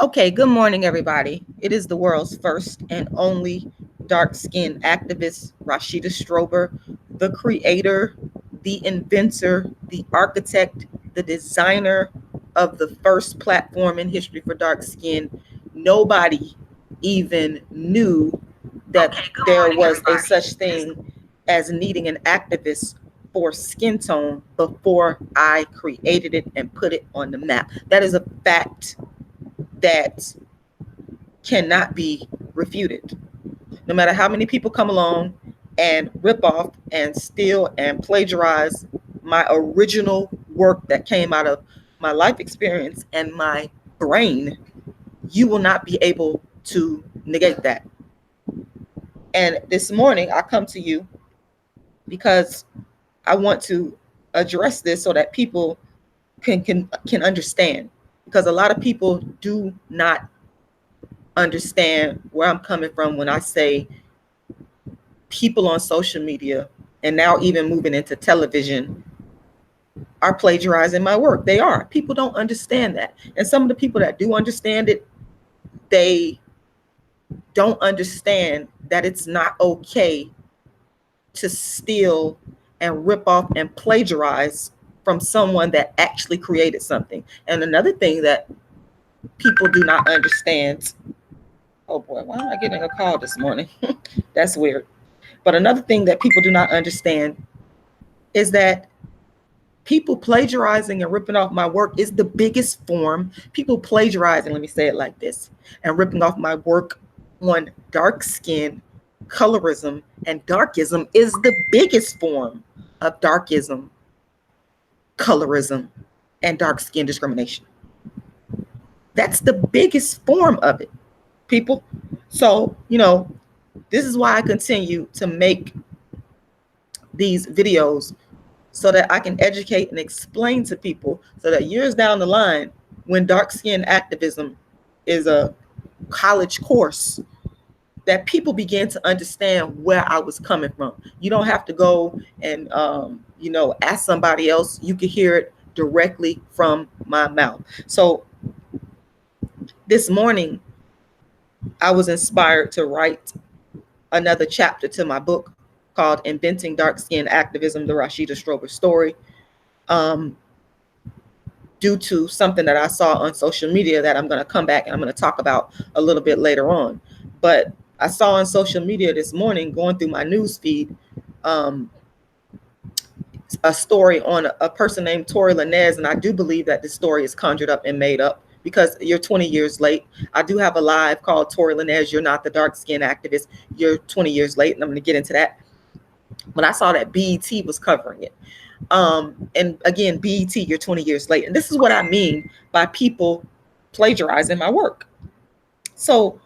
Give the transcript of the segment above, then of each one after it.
Okay, good morning, everybody. It is the world's first and only dark-skinned activist, Rashida Strober, the creator, the inventor, the architect, the designer of the first platform in history for dark skin. Nobody even knew that there was a such thing as needing an activist for skin tone before I created it and put it on the map. That is a fact that cannot be refuted. No matter how many people come along and rip off and steal and plagiarize my original work that came out of my life experience and my brain, you will not be able to negate that. And this morning, I come to you because I want to address this so that people can understand. Because a lot of people do not understand where I'm coming from when I say people on social media and now even moving into television are plagiarizing my work. They are. People don't understand that. And some of the people that do understand it, they don't understand that it's not okay to steal and rip off and plagiarize from someone that actually created something. And another thing that people do not understand, oh boy, why am I getting a call this morning? That's weird. But another thing that people do not understand is that people plagiarizing and ripping off my work is the biggest form. People plagiarizing, let me say it like this, and ripping off my work on dark skin, colorism, and darkism is the biggest form of darkism, colorism, and dark skin discrimination. That's the biggest form of it, people. So, this is why I continue to make these videos so that I can educate and explain to people so that years down the line, when dark skin activism is a college course, that people begin to understand where I was coming from. You don't have to go and, ask somebody else. You can hear it directly from my mouth. So this morning, I was inspired to write another chapter to my book called Inventing Dark Skin Activism, the Rashida Strober story, due to something that I saw on social media that I'm going to come back and I'm going to talk about a little bit later on. But I saw on social media this morning, going through my news feed, a story on a person named Tory Lanez, and I do believe that this story is conjured up and made up because you're 20 years late. I do have a live called Tory Lanez, You're Not the Dark Skin Activist, You're 20 years late, and I'm going to get into that. But I saw that BET was covering it. And again, BET, you're 20 years late. And this is what I mean by people plagiarizing my work. So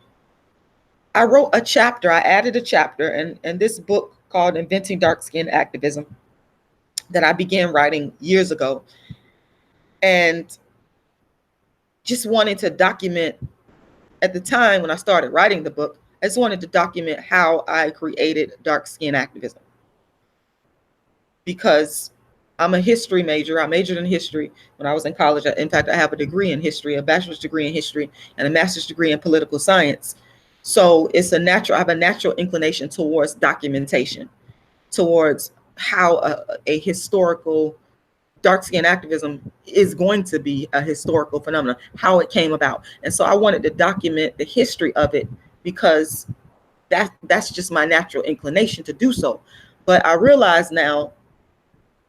I wrote a chapter, I added a chapter in this book called Inventing Dark Skin Activism that I began writing years ago. And just wanted to document, at the time when I started writing the book, I just wanted to document how I created dark skin activism. Because I'm a history major. I majored in history when I was in college. In fact, I have a degree in history, a bachelor's degree in history, and a master's degree in political science. So I have a natural inclination towards documentation, towards how a historical dark skin activism is going to be a historical phenomenon, how it came about. And so I wanted to document the history of it because that's just my natural inclination to do so. But I realize now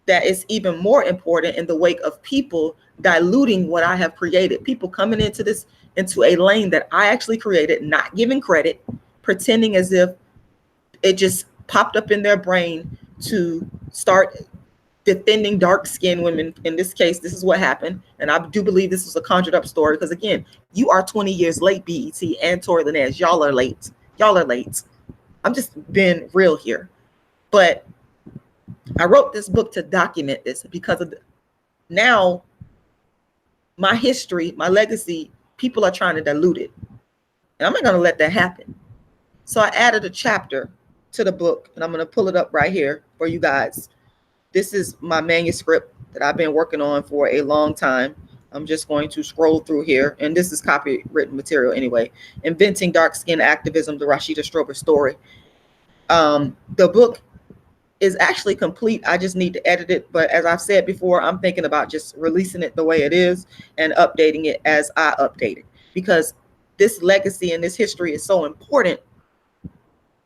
that it's even more important in the wake of people diluting what I have created, people coming into a lane that I actually created, not giving credit, pretending as if it just popped up in their brain to start defending dark-skinned women. In this case, this is what happened. And I do believe this was a conjured up story because, again, you are 20 years late, BET and Tory Lanez. Y'all are late. Y'all are late. I'm just being real here. But I wrote this book to document this because now my history, my legacy, people are trying to dilute it. And I'm not going to let that happen. So I added a chapter to the book, and I'm going to pull it up right here for you guys. This is my manuscript that I've been working on for a long time. I'm just going to scroll through here, and this is copywritten material anyway. Inventing Dark Skin Activism, the Rashida Strober story. The book is actually complete. I just need to edit it. But as I've said before, I'm thinking about just releasing it the way it is and updating it as I update it, because this legacy and this history is so important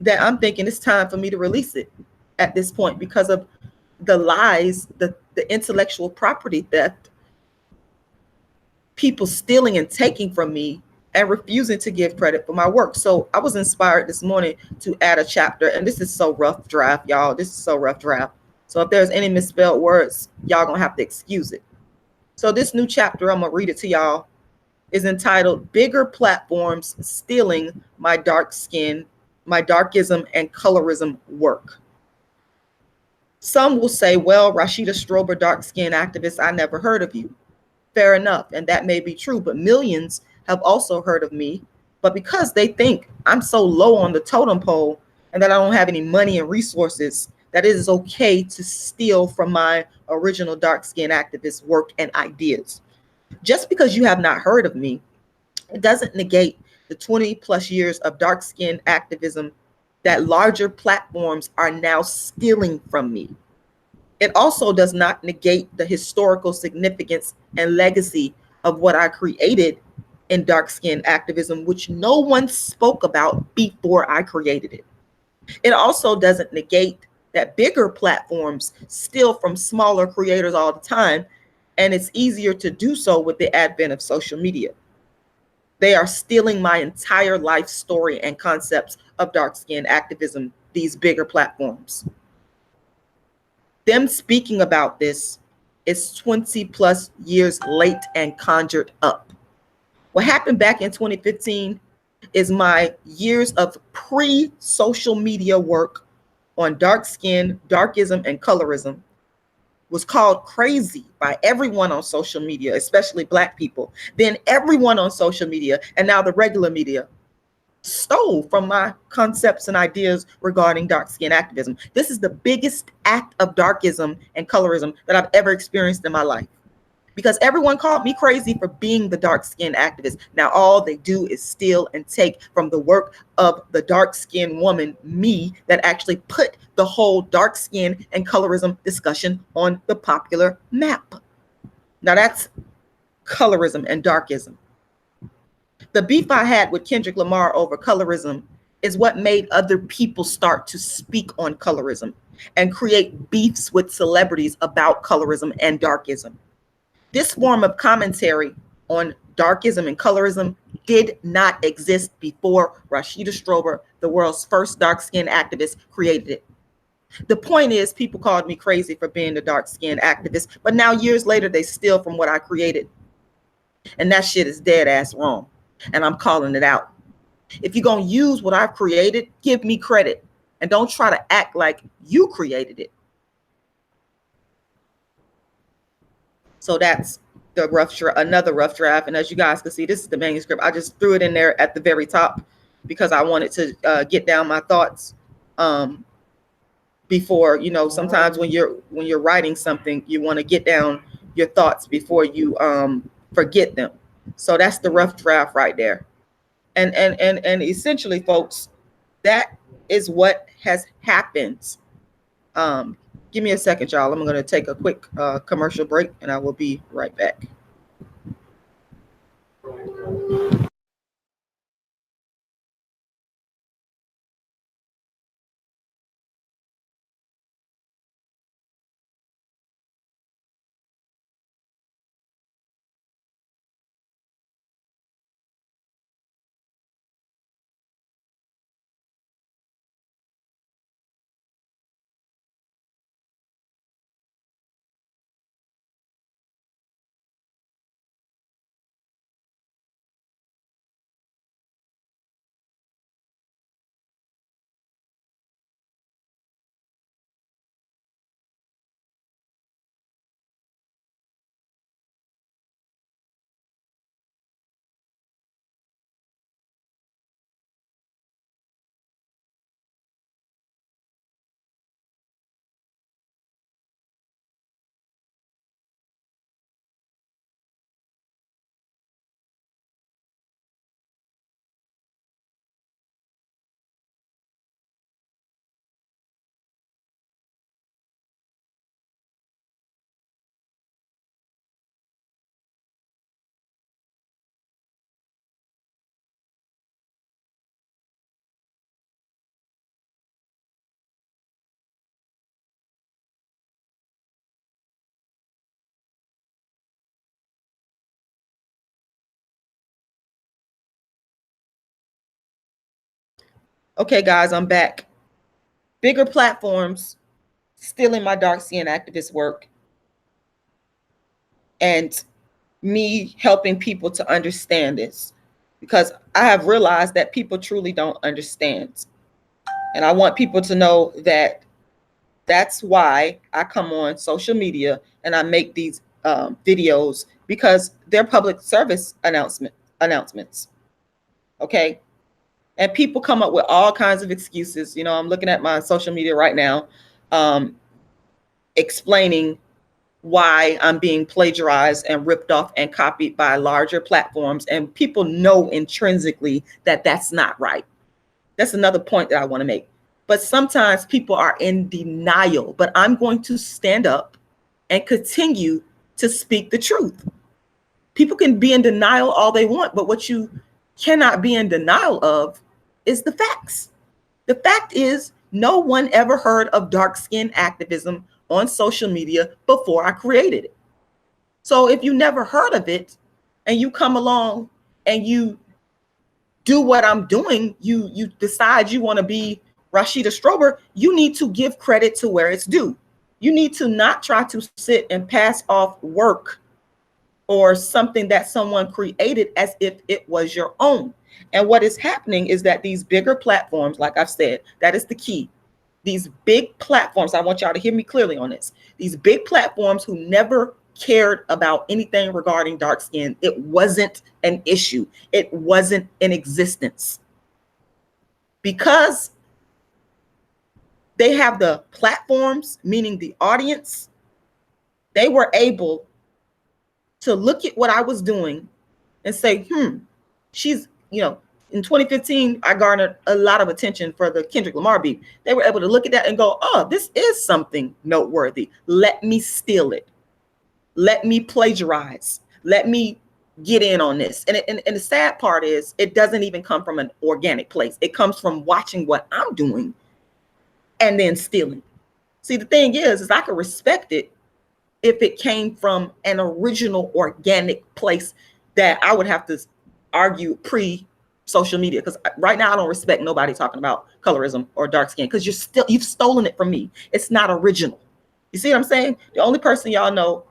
that I'm thinking it's time for me to release it at this point, because of the lies, the intellectual property theft, people stealing and taking from me and refusing to give credit for my work. So I was inspired this morning to add a chapter, and this is so rough draft, y'all. This is so rough draft. So if there's any misspelled words, y'all gonna have to excuse it. So this new chapter, I'm gonna read it to y'all, is entitled Bigger Platforms Stealing My Dark Skin, My Darkism and Colorism Work. Some will say, well, Rashida Strober, dark skin activist, I never heard of you. Fair enough, and that may be true, but millions have also heard of me. But because they think I'm so low on the totem pole and that I don't have any money and resources, that it is okay to steal from my original dark skin activist work and ideas. Just because you have not heard of me, it doesn't negate the 20 plus years of dark skin activism that larger platforms are now stealing from me. It also does not negate the historical significance and legacy of what I created in dark skin activism, which no one spoke about before I created it. It also doesn't negate that bigger platforms steal from smaller creators all the time, and it's easier to do so with the advent of social media. They are stealing my entire life story and concepts of dark skin activism, these bigger platforms. Them speaking about this is 20 plus years late and conjured up. What happened back in 2015 is my years of pre-social media work on dark skin, darkism, and colorism was called crazy by everyone on social media, especially Black people, then everyone on social media, and now the regular media stole from my concepts and ideas regarding dark skin activism. This is the biggest act of darkism and colorism that I've ever experienced in my life, because everyone called me crazy for being the dark skin activist. Now all they do is steal and take from the work of the dark skinned woman, me, that actually put the whole dark skin and colorism discussion on the popular map. Now that's colorism and darkism. The beef I had with Kendrick Lamar over colorism is what made other people start to speak on colorism and create beefs with celebrities about colorism and darkism. This form of commentary on darkism and colorism did not exist before Rashida Strober, the world's first dark-skinned activist, created it. The point is, people called me crazy for being a dark-skinned activist, but now years later, they steal from what I created. And that shit is dead ass wrong. And I'm calling it out. If you're going to use what I've created, give me credit. And don't try to act like you created it. So that's the another rough draft. And as you guys can see, this is the manuscript. I just threw it in there at the very top because I wanted to get down my thoughts before, sometimes when you're writing something, you want to get down your thoughts before you forget them. So that's the rough draft right there. And essentially, folks, that is what has happened. Give me a second, y'all. I'm going to take a quick commercial break, and I will be right back. Okay, guys, I'm back. Bigger platforms stealing my dark skin activist work, and me helping people to understand this, because I have realized that people truly don't understand. And I want people to know that that's why I come on social media and I make these videos, because they're public service announcements. Okay. And people come up with all kinds of excuses. You know, I'm looking at my social media right now, explaining why I'm being plagiarized and ripped off and copied by larger platforms. And people know intrinsically that that's not right. That's another point that I want to make. But sometimes people are in denial, but I'm going to stand up and continue to speak the truth. People can be in denial all they want, but what you cannot be in denial of is the facts. The fact is, no one ever heard of dark skin activism on social media before I created it. So if you never heard of it and you come along and you do what I'm doing, you decide you want to be Rashida Strober, you need to give credit to where it's due. You need to not try to sit and pass off work or something that someone created as if it was your own. And what is happening is that these bigger platforms, like I've said, that is the key. These big platforms, I want y'all to hear me clearly on this. These big platforms who never cared about anything regarding dark skin. It wasn't an issue. It wasn't in existence. Because they have the platforms, meaning the audience, they were able to look at what I was doing and say, she's, in 2015, I garnered a lot of attention for the Kendrick Lamar beat. They were able to look at that and go, oh, this is something noteworthy. Let me steal it. Let me plagiarize. Let me get in on this. And the sad part is it doesn't even come from an organic place. It comes from watching what I'm doing and then stealing. See, the thing is I can respect it if it came from an original organic place that I would have to argue pre-social media. Because right now I don't respect nobody talking about colorism or dark skin, because you've stolen it from me. It's not original. You see what I'm saying? The only person y'all know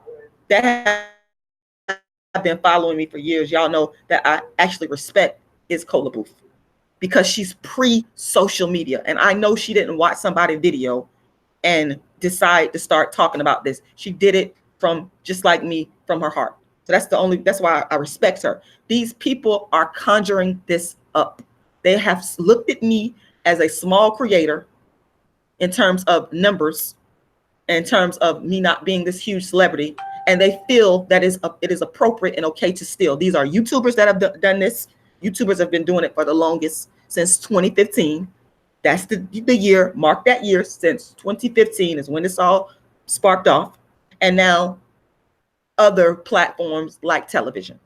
that have been following me for years, y'all know that I actually respect is Cola Booth, because she's pre-social media. And I know she didn't watch somebody's video and decide to start talking about this. She did it from, just like me, from her heart. So that's why I respect her. These people are conjuring this up. They have looked at me as a small creator in terms of numbers, in terms of me not being this huge celebrity, and they feel that it is appropriate and okay to steal. These are YouTubers that have done this. YouTubers have been doing it for the longest, since 2015. That's the year, mark that year, since 2015 is when this all sparked off. And now other platforms like television.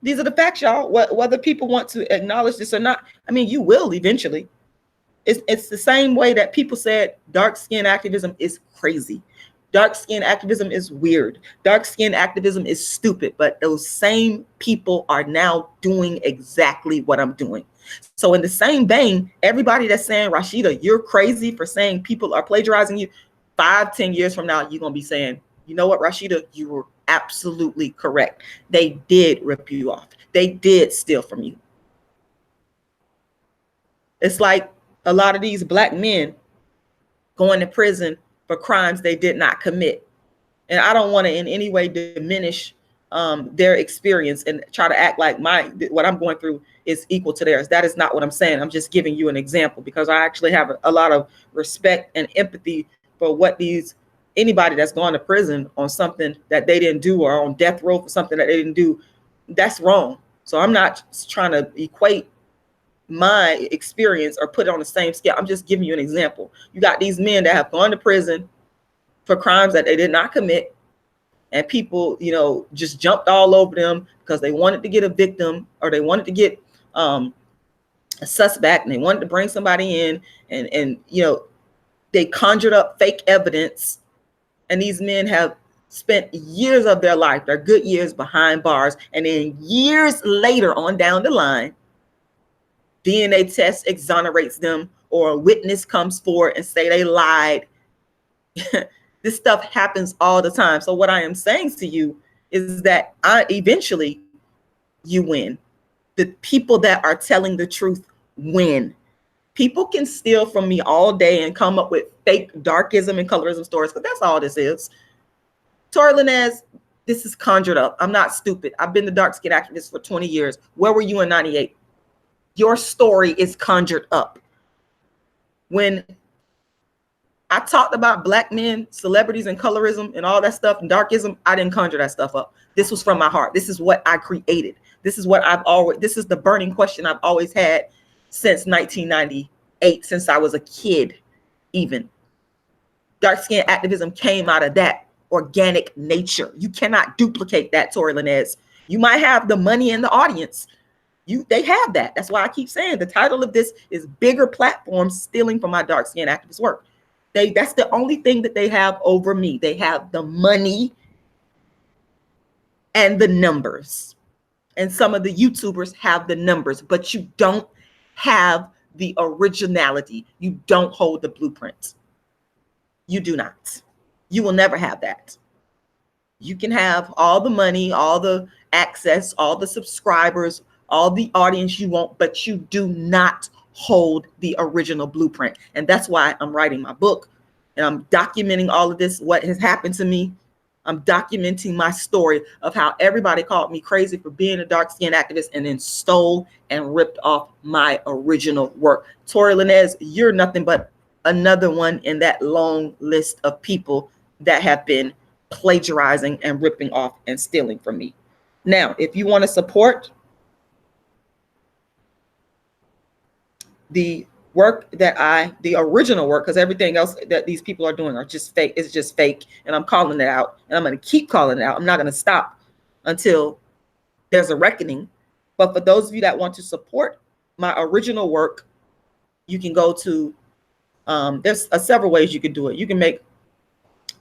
These are the facts, y'all. Whether people want to acknowledge this or not, I mean, you will eventually. It's the same way that people said dark skin activism is crazy. Dark skin activism is weird. Dark skin activism is stupid. But those same people are now doing exactly what I'm doing. So in the same vein, everybody that's saying, Rashida, you're crazy for saying people are plagiarizing you, 5-10 years from now, you're going to be saying, you know what, Rashida, you were absolutely correct. They did rip you off. They did steal from you. It's like a lot of these Black men going to prison for crimes they did not commit. And I don't want to in any way diminish their experience and try to act like what I'm going through is equal to theirs. That is not what I'm saying. I'm just giving you an example, because I actually have a lot of respect and empathy for what anybody that's gone to prison on something that they didn't do, or on death row for something that they didn't do. That's wrong. So I'm not trying to equate my experience or put it on the same scale. I'm just giving you an example. You got these men that have gone to prison for crimes that they did not commit, and people, just jumped all over them because they wanted to get a victim, or they wanted to get a suspect, and they wanted to bring somebody in, and they conjured up fake evidence. And these men have spent years of their life, their good years, behind bars, and then years later on down the line, DNA test exonerates them, or a witness comes forward and say they lied. This stuff happens all the time. So what I am saying to you is that eventually you win. The people that are telling the truth win. People can steal from me all day and come up with fake darkism and colorism stories, because that's all this is. Tory Lanez, this is conjured up. I'm not stupid. I've been the dark skin activist for 20 years. Where were you in 98? Your story is conjured up. When I talked about black men, celebrities, and colorism and all that stuff and darkism, I didn't conjure that stuff up. This was from my heart. This is what I created. This is what this is the burning question I've always had since 1998, since I was a kid, even. Dark skin activism came out of that organic nature. You cannot duplicate that, Tory Lanez. You might have the money in the audience. They have that. That's why I keep saying the title of this is Bigger Platforms Stealing from My Dark Skin Activist Work. That's the only thing that they have over me. They have the money and the numbers. And some of the YouTubers have the numbers, but you don't have the originality. You don't hold the blueprint. You do not. You will never have that. You can have all the money, all the access, all the subscribers, all the audience you want, but you do not hold the original blueprint. And that's why I'm writing my book, and I'm documenting all of this, what has happened to me. I'm documenting my story of how everybody called me crazy for being a dark skin activist and then stole and ripped off my original work. Tory Lanez, you're nothing but another one in that long list of people that have been plagiarizing and ripping off and stealing from me. Now, if you want to support the work the original work, because everything else that these people are doing are just fake. It's just fake. And I'm calling it out, and I'm going to keep calling it out. I'm not going to stop until there's a reckoning. But for those of you that want to support my original work, you can go to, there's several ways you can do it. You can make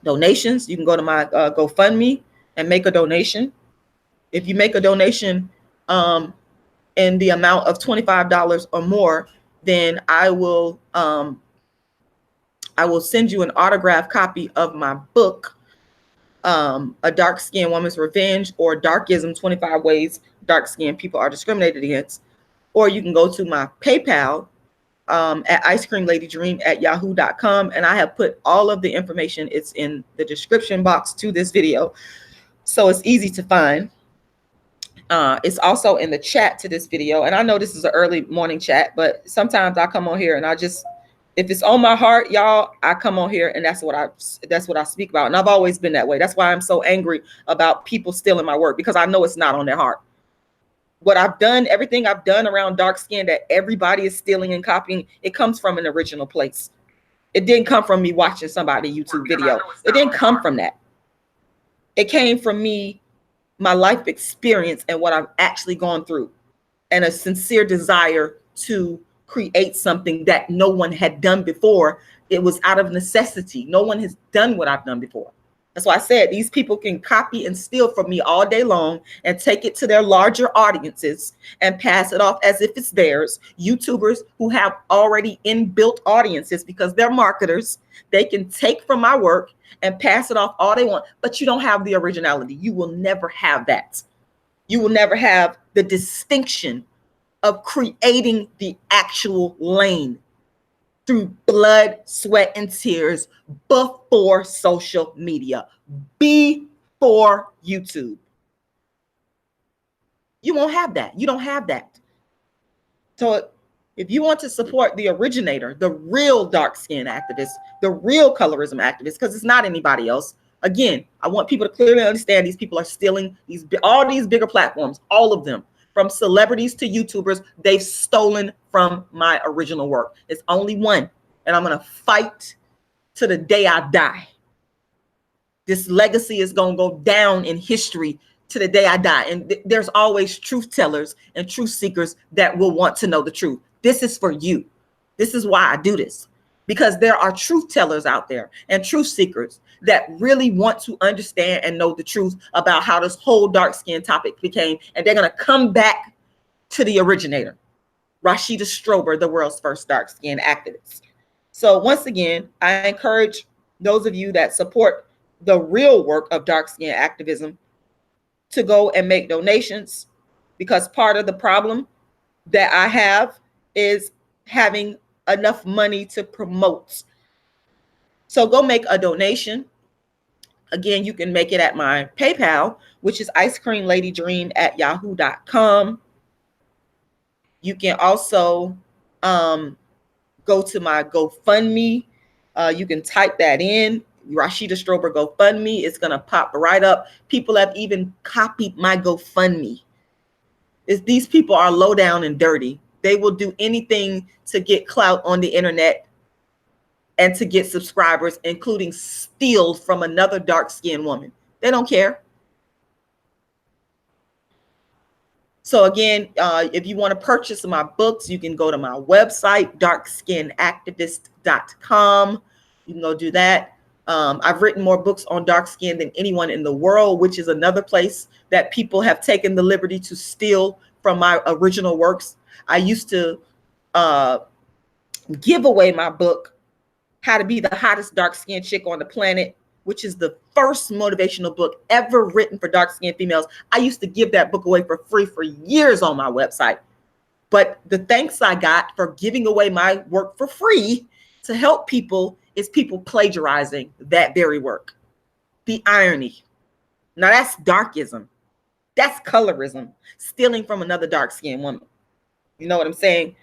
donations. You can go to my GoFundMe and make a donation. If you make a donation in the amount of $25 or more, then I will send you an autographed copy of my book, A Dark Skinned Woman's Revenge, or Darkism, 25 Ways Dark Skinned People Are Discriminated Against. Or you can go to my PayPal at icecreamladydream@yahoo.com, and I have put all of the information. It's in the description box to this video, so it's easy to find. It's also in the chat to this video. And I know this is an early morning chat, but sometimes I come on here and if it's on my heart, y'all, I come on here and that's what I speak about. And I've always been that way. That's why I'm so angry about people stealing my work, because I know it's not on their heart. What I've done, everything I've done around dark skin that everybody is stealing and copying, it comes from an original place. It didn't come from me watching somebody's YouTube video. It didn't come from that. It came from me, my life experience, and what I've actually gone through, and a sincere desire to create something that no one had done before. It was out of necessity. No one has done what I've done before. That's why I said these people can copy and steal from me all day long and take it to their larger audiences and pass it off as if it's theirs. YouTubers who have already inbuilt audiences, because they're marketers, they can take from my work and pass it off all they want, but you don't have the originality. You will never have that. You will never have the distinction of creating the actual lane through blood, sweat, and tears before social media, before YouTube. You won't have that. You don't have that. So if you want to support the originator, the real dark skin activist, the real colorism activist, because it's not anybody else. Again, I want people to clearly understand these people are stealing all these bigger platforms, all of them, from celebrities to YouTubers. They've stolen from my original work. It's only one, and I'm going to fight to the day I die. This legacy is going to go down in history to the day I die. And there's always truth tellers and truth seekers that will want to know the truth. This is for you. This is why I do this, because there are truth tellers out there and truth seekers that really want to understand and know the truth about how this whole dark skin topic became. And they're going to come back to the originator. Rashida Strober, the world's first dark-skinned activist. So once again, I encourage those of you that support the real work of dark-skinned activism to go and make donations, because part of the problem that I have is having enough money to promote. So go make a donation. Again, you can make it at my PayPal, which is icecreamladydream@yahoo.com. You can also go to my GoFundMe. You can type that in, Rashida Strober GoFundMe. It's going to pop right up. People have even copied my GoFundMe. These people are low down and dirty. They will do anything to get clout on the internet and to get subscribers, including steal from another dark-skinned woman. They don't care. So again, if you want to purchase my books, you can go to my website, darkskinactivist.com. You can go do that. I've written more books on dark skin than anyone in the world, which is another place that people have taken the liberty to steal from my original works. I used to give away my book, How to Be the Hottest Dark Skinned Chick on the Planet, which is the first motivational book ever written for dark-skinned females. I used to give that book away for free for years on my website. But the thanks I got for giving away my work for free to help people is people plagiarizing that very work. The irony. Now that's darkism. That's colorism. Stealing from another dark-skinned woman. You know what I'm saying?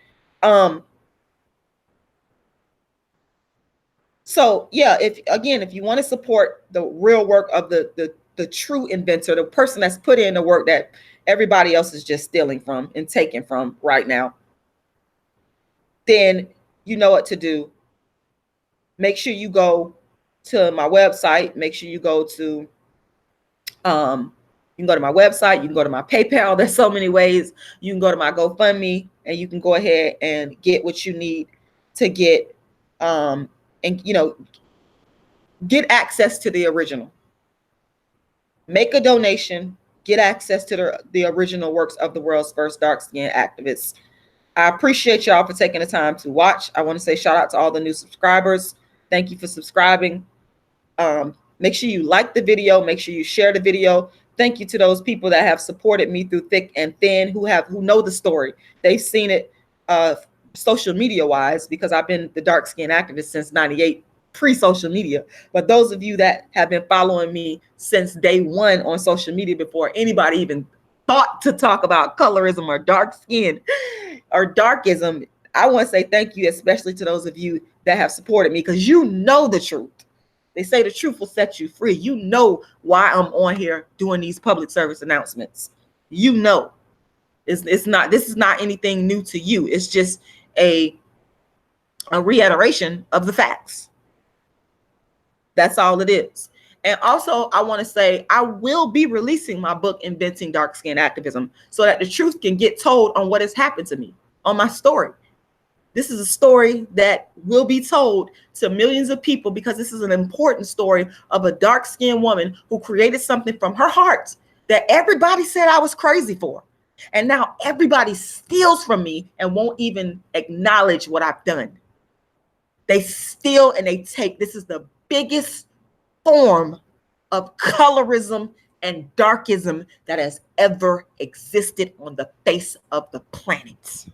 So yeah, if you want to support the real work of the true inventor, the person that's put in the work that everybody else is just stealing from and taking from right now, then you know what to do. Make sure you go to my website. Make sure you go to you can go to my website, you can go to my PayPal. There's so many ways. You can go to my GoFundMe and you can go ahead and get what you need to get and get access to the original. Make a donation, get access to the original works of the world's first dark-skinned activists. I appreciate y'all for taking the time to watch. I want to say shout out to all the new subscribers. Thank you for subscribing. Make sure you like the video. Make sure you share the video. Thank you to those people that have supported me through thick and thin, who know the story. They've seen it social media wise, because I've been the dark-skinned activist since '98, pre-social media. But those of you that have been following me since day one on social media, before anybody even thought to talk about colorism or dark skin or darkism, I want to say thank you, especially to those of you that have supported me, because you know the truth. They say the truth will set you free. You know why I'm on here doing these public service announcements. You know, this is not anything new to you. It's just a reiteration of the facts. That's all it is. And also, I want to say I will be releasing my book, Inventing Dark Skin Activism, so that the truth can get told on what has happened to me, on my story. This is a story that will be told to millions of people, because this is an important story of a dark-skinned woman who created something from her heart that everybody said I was crazy for. And now everybody steals from me and won't even acknowledge what I've done. They steal and they take. This is the biggest form of colorism and darkism that has ever existed on the face of the planet.